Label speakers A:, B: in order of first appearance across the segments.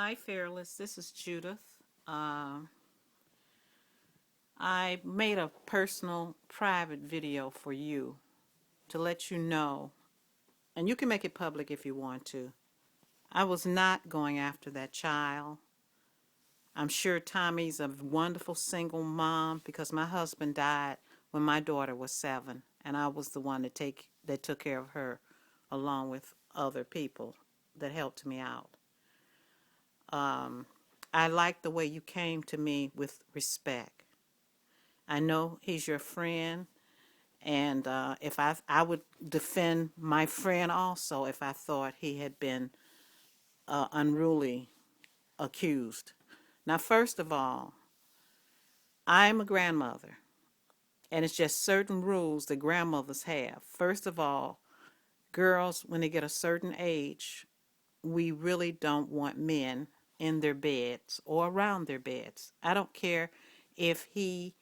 A: Hi, Fearless. This is Judith. Um, I made a personal, private video for you to let you know, and you can make it public if you want to. I was not going after that child. I'm sure Tommy's a wonderful single mom because my husband died when my daughter was 7, and I was the one that took care of her, along with other people that helped me out. Um, I like the way you came to me with respect. I know he's your friend, and if I would defend my friend also if I thought he had been unruly accused. Now, first of all, I'm a grandmother, and it's just certain rules that grandmothers have. First of all, girls, when they get a certain age, we really don't want men in their beds or around their beds. I don't care if he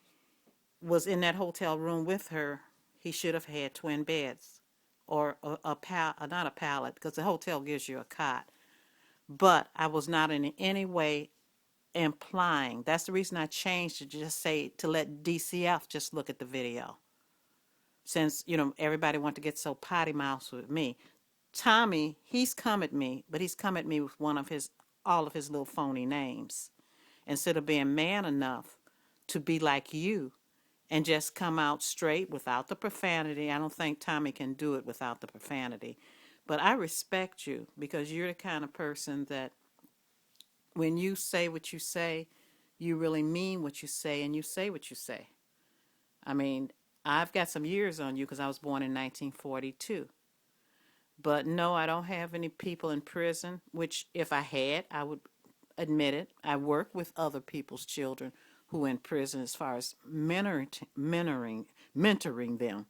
A: was in that hotel room with her, he should have had twin beds or not a pallet, because the hotel gives you a cot. But I was not in any way implying. That's the reason I changed to just say to let DCF just look at the video. Since, everybody want to get so potty mouthed with me. Tommy, he's come at me, but he's come at me with all of his little phony names. Instead of being man enough to be like you and just come out straight without the profanity. I don't think Tommy can do it without the profanity. But I respect you because you're the kind of person that when you say what you say, you really mean what you say and you say what you say. I mean, I've got some years on you because I was born in 1942. But no, I don't have any people in prison, which if I had, I would admit it. I work with other people's children who are in prison as far as mentoring them.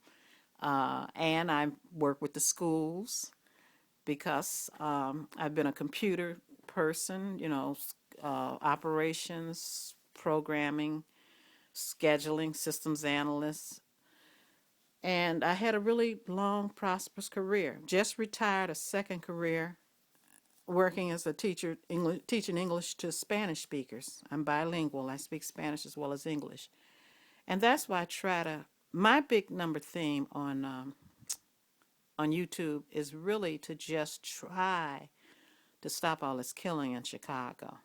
A: And I work with the schools because I've been a computer person, operations, programming, scheduling, systems analyst. And I had a really long, prosperous career. Just retired a second career working as a teacher, teaching English to Spanish speakers. I'm bilingual. I speak Spanish as well as English. And that's why I try to, my big number theme on YouTube is really to just try to stop all this killing in Chicago.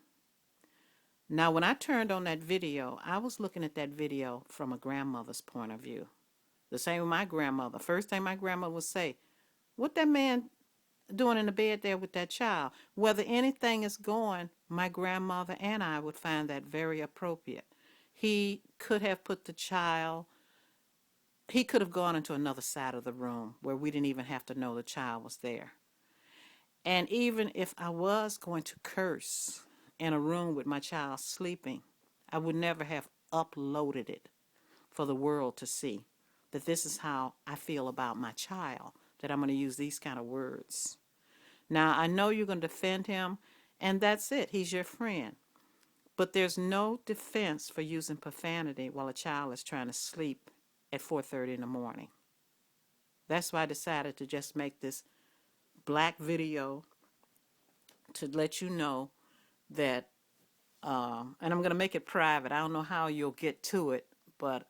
A: Now, when I turned on that video, I was looking at that video from a grandmother's point of view. The same with my grandmother. First thing my grandmother would say, what that man doing in the bed there with that child? Whether anything is going, my grandmother and I would find that very appropriate. He could have put the child, he could have gone into another side of the room where we didn't even have to know the child was there. And even if I was going to curse in a room with my child sleeping, I would never have uploaded it for the world to see that this is how I feel about my child, that I'm going to use these kind of words. Now, I know you're going to defend him, and that's it. He's your friend. But there's no defense for using profanity while a child is trying to sleep at 4:30 in the morning. That's why I decided to just make this black video to let you know that, and I'm going to make it private. I don't know how you'll get to it, but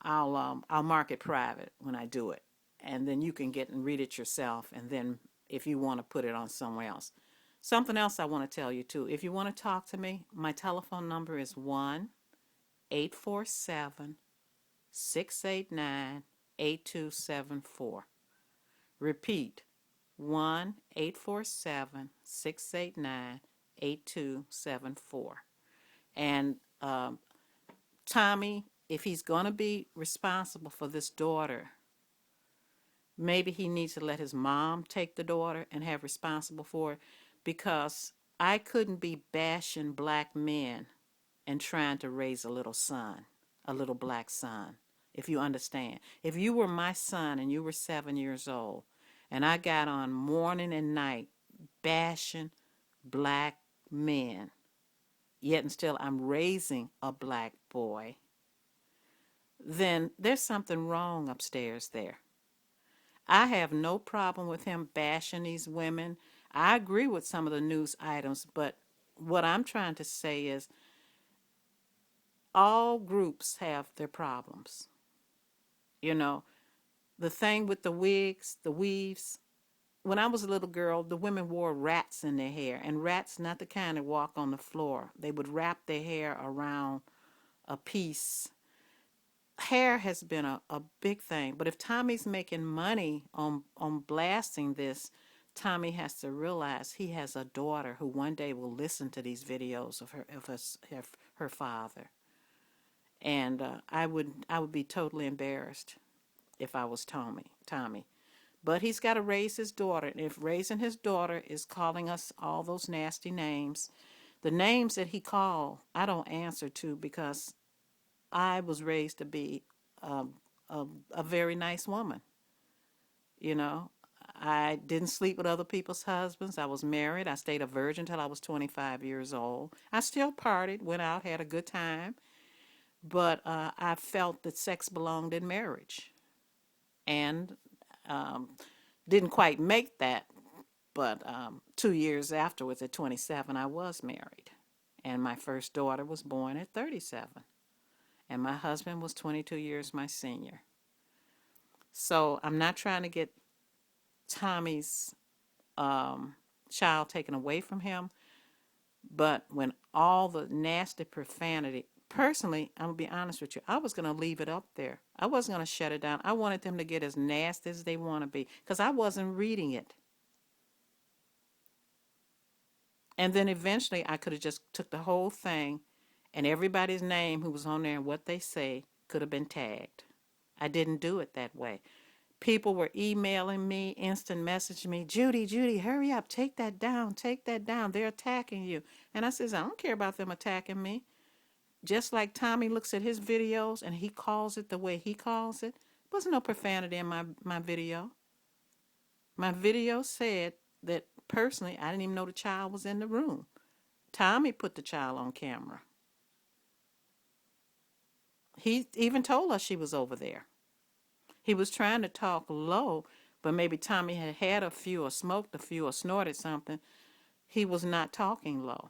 A: I'll mark it private when I do it, and then you can get and read it yourself. And then if you want to put it on somewhere else, something else I want to tell you too. If you want to talk to me, my telephone number is 1-847-689-8274. Repeat, 1-847-689-8274. And Tommy, if he's going to be responsible for this daughter, maybe he needs to let his mom take the daughter and have responsible for it, because I couldn't be bashing black men and trying to raise a little son, a little black son, if you understand. If you were my son and you were 7 years old and I got on morning and night bashing black men, yet and still I'm raising a black boy, then there's something wrong upstairs there. I have no problem with him bashing these women. I agree with some of the news items, but what I'm trying to say is all groups have their problems. You know, the thing with the wigs, the weaves, when I was a little girl, the women wore rats in their hair, and rats not the kind that walk on the floor. They would wrap their hair around a piece. Hair has been a big thing, but if Tommy's making money on blasting this, Tommy has to realize he has a daughter who one day will listen to these videos of her father, and I would be totally embarrassed if I was Tommy. But he's got to raise his daughter. And if raising his daughter is calling us all those nasty names, the names that he called, I don't answer to because I was raised to be um, a very nice woman. You know, I didn't sleep with other people's husbands. I was married. I stayed a virgin till I was 25 years old. I still partied, went out, had a good time. But I felt that sex belonged in marriage. And um, didn't quite make that, but 2 years afterwards, at 27, I was married. And my first daughter was born at 37. And my husband was 22 years my senior. So I'm not trying to get Tommy's um, child taken away from him, but when all the nasty profanity, personally, I'm going to be honest with you, I was going to leave it up there. I wasn't going to shut it down. I wanted them to get as nasty as they want to be because I wasn't reading it. And then eventually I could have just took the whole thing and everybody's name who was on there and what they say could have been tagged. I didn't do it that way. People were emailing me, instant messaging me, Judy, hurry up, take that down, they're attacking you. And I says, I don't care about them attacking me. Just like Tommy looks at his videos and he calls it the way he calls it, there wasn't no profanity in my video. My video said that personally, I didn't even know the child was in the room. Tommy put the child on camera. He even told us she was over there. He was trying to talk low, but maybe Tommy had had a few or smoked a few or snorted something. He was not talking low.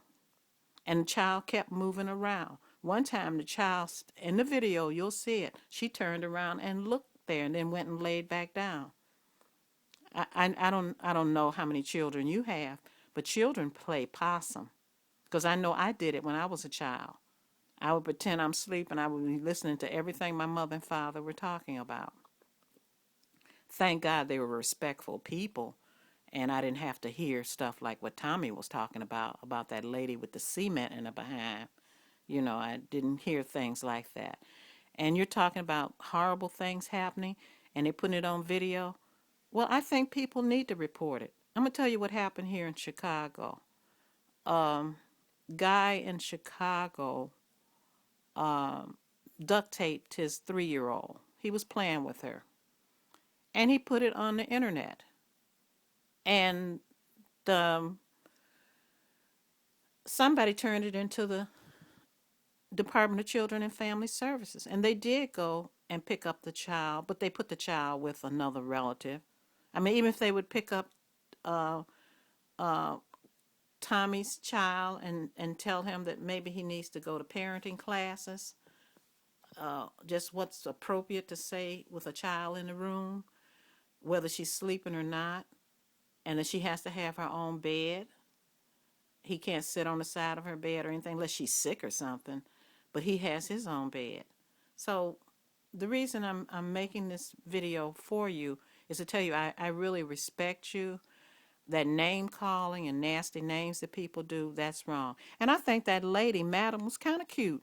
A: And the child kept moving around. One time the child, in the video, you'll see it, she turned around and looked there and then went and laid back down. I don't know how many children you have, but children play possum. Because I know I did it when I was a child. I would pretend I'm asleep and I would be listening to everything my mother and father were talking about. Thank God they were respectful people and I didn't have to hear stuff like what Tommy was talking about that lady with the cement in her behind. You know, I didn't hear things like that. And you're talking about horrible things happening and they're putting it on video. Well, I think people need to report it. I'm going to tell you what happened here in Chicago. Guy in Chicago duct taped his 3-year-old. He was playing with her. And he put it on the internet. And somebody turned it into the Department of Children and Family Services. And they did go and pick up the child, but they put the child with another relative. I mean, even if they would pick up uh, uh, Tommy's child and tell him that maybe he needs to go to parenting classes, just what's appropriate to say with a child in the room, whether she's sleeping or not, and that she has to have her own bed. He can't sit on the side of her bed or anything unless she's sick or something, but he has his own bed. So the reason I'm making this video for you is to tell you I really respect you. That name calling and nasty names that people do, that's wrong. And I think that lady, madam, was kind of cute,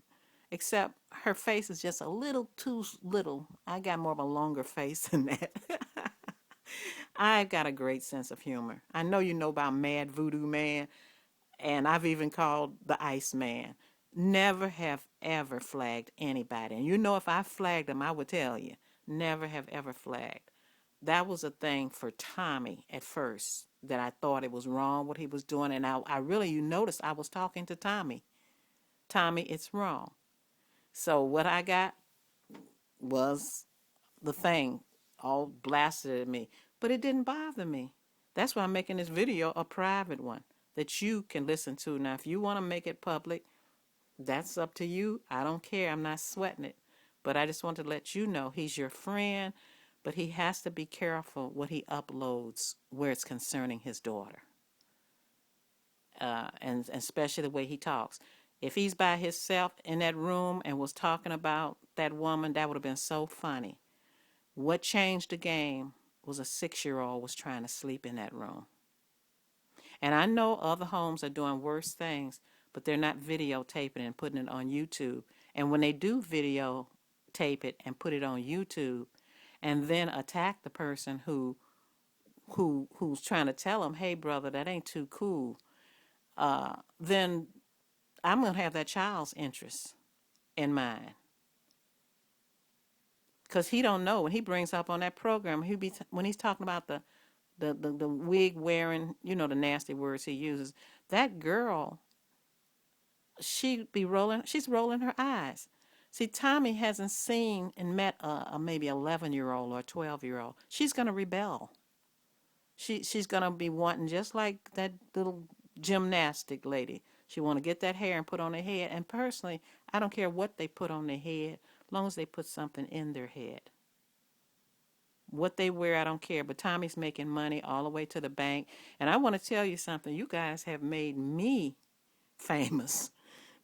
A: except her face is just a little too little. I got more of a longer face than that. I've got a great sense of humor. I know you know about Mad Voodoo Man, and I've even called the Ice Man. Never have ever flagged anybody. And you know if I flagged them, I would tell you. Never have ever flagged. That was a thing for Tommy at first, that I thought it was wrong what he was doing. And I really, you noticed I was talking to Tommy. Tommy, it's wrong. So what I got was the thing all blasted at me. But it didn't bother me That's why I'm making this video a private one that you can listen to. Now, if you want to make it public, that's up to you. I don't care. I'm not sweating it. But I just want to let you know he's your friend, but he has to be careful what he uploads where it's concerning his daughter. And especially the way he talks. If he's by himself in that room and was talking about that woman, that would have been so funny. What changed the game was a 6-year-old was trying to sleep in that room. And I know other homes are doing worse things, but they're not videotaping and putting it on YouTube. And when they do videotape it and put it on YouTube and then attack the person who's trying to tell them, hey, brother, that ain't too cool, then I'm going to have that child's interest in mind. Because he don't know. When he brings up on that program, when he's talking about the wig wearing, you know, the nasty words he uses, that girl, she's rolling her eyes. See, Tommy hasn't seen and met a maybe 11-year-old or a 12-year-old. She's going to rebel. She's going to be wanting, just like that little gymnastic lady. She want to get that hair and put on her head. And personally, I don't care what they put on their head, as long as they put something in their head. What they wear, I don't care. But Tommy's making money all the way to the bank. And I want to tell you something. You guys have made me famous.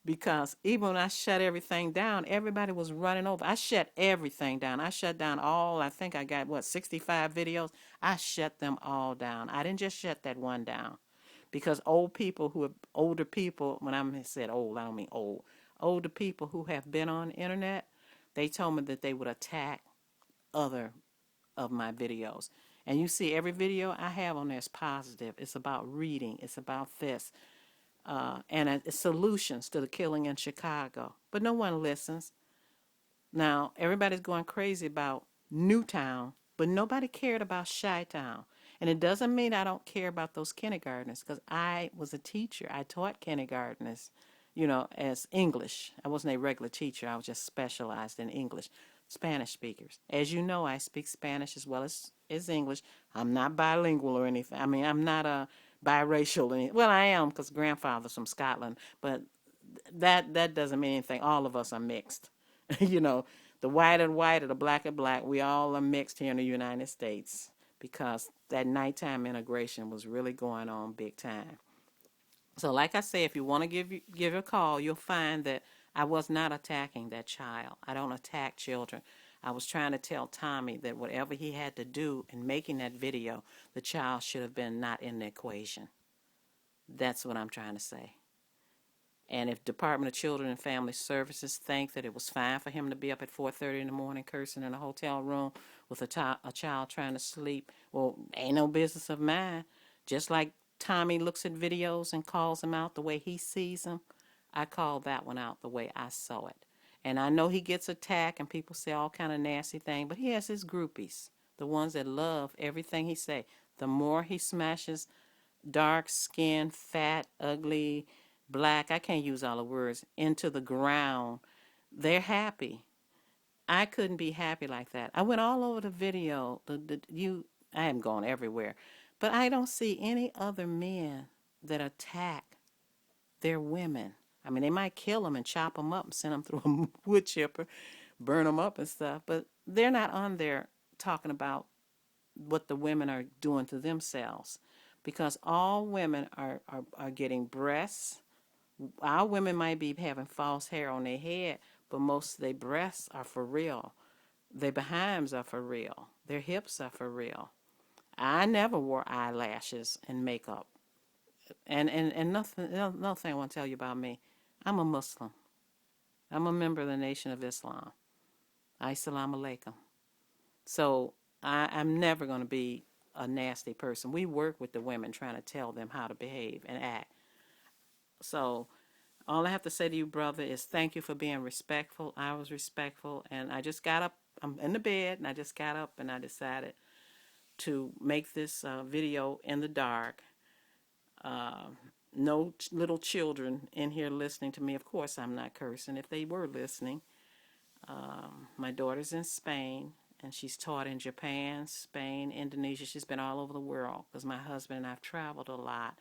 A: Because even when I shut everything down, everybody was running over. I shut everything down. I shut down I think I got, 65 videos? I shut them all down. I didn't just shut that one down. Because older people, when I said old, I don't mean old. Older people who have been on the internet, they told me that they would attack other of my videos. And you see, every video I have on there is positive. It's about reading. It's about this. And solutions to the killing in Chicago. But no one listens. Now, everybody's going crazy about Newtown, but nobody cared about Chi-Town. And it doesn't mean I don't care about those kindergartners, because I was a teacher. I taught kindergartners, as English. I wasn't a regular teacher. I was just specialized in English. Spanish speakers. As you know, I speak Spanish as well as English. I'm not bilingual or anything. I mean, I'm not a biracial. Well, I am, because grandfather's from Scotland, but that doesn't mean anything. All of us are mixed. The white are white or the black are black. We all are mixed here in the United States, because that nighttime integration was really going on big time. So like I say, if you want to give a call, you'll find that I was not attacking that child. I don't attack children. I was trying to tell Tommy that whatever he had to do in making that video, the child should have been not in the equation. That's what I'm trying to say. And if Department of Children and Family Services think that it was fine for him to be up at 4:30 in the morning cursing in a hotel room with a child trying to sleep, well, ain't no business of mine. Just like Tommy looks at videos and calls them out the way he sees them, I call that one out the way I saw it. And I know he gets attacked and people say all kind of nasty things, but he has his groupies, the ones that love everything he say. The more he smashes dark skin, fat, ugly, black, I can't use all the words, into the ground, they're happy. I couldn't be happy like that. I went all over the video. I am going everywhere. But I don't see any other men that attack their women. I mean, they might kill them and chop them up and send them through a wood chipper, burn them up and stuff, but they're not on there talking about what the women are doing to themselves, because all women are getting breasts. Our women might be having false hair on their head, but most of their breasts are for real. Their behinds are for real. Their hips are for real. I never wore eyelashes and makeup. And nothing, another thing I want to tell you about me, I'm a Muslim. I'm a member of the Nation of Islam. Assalamu alaikum. So I'm never going to be a nasty person. We work with the women trying to tell them how to behave and act. So all I have to say to you, brother, is thank you for being respectful. I was respectful, and I just got up. I'm in the bed, and I just got up, and I decided to make this video in the dark. No little children in here listening to me. Of course, I'm not cursing. If they were listening, my daughter's in Spain, And she's taught in Japan, Spain, Indonesia. She's been all over the world because my husband and I've traveled a lot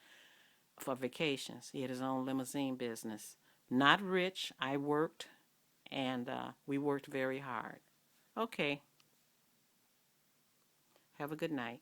A: for vacations. He had his own limousine business. Not rich. I worked, and we worked very hard. Okay. Have a good night.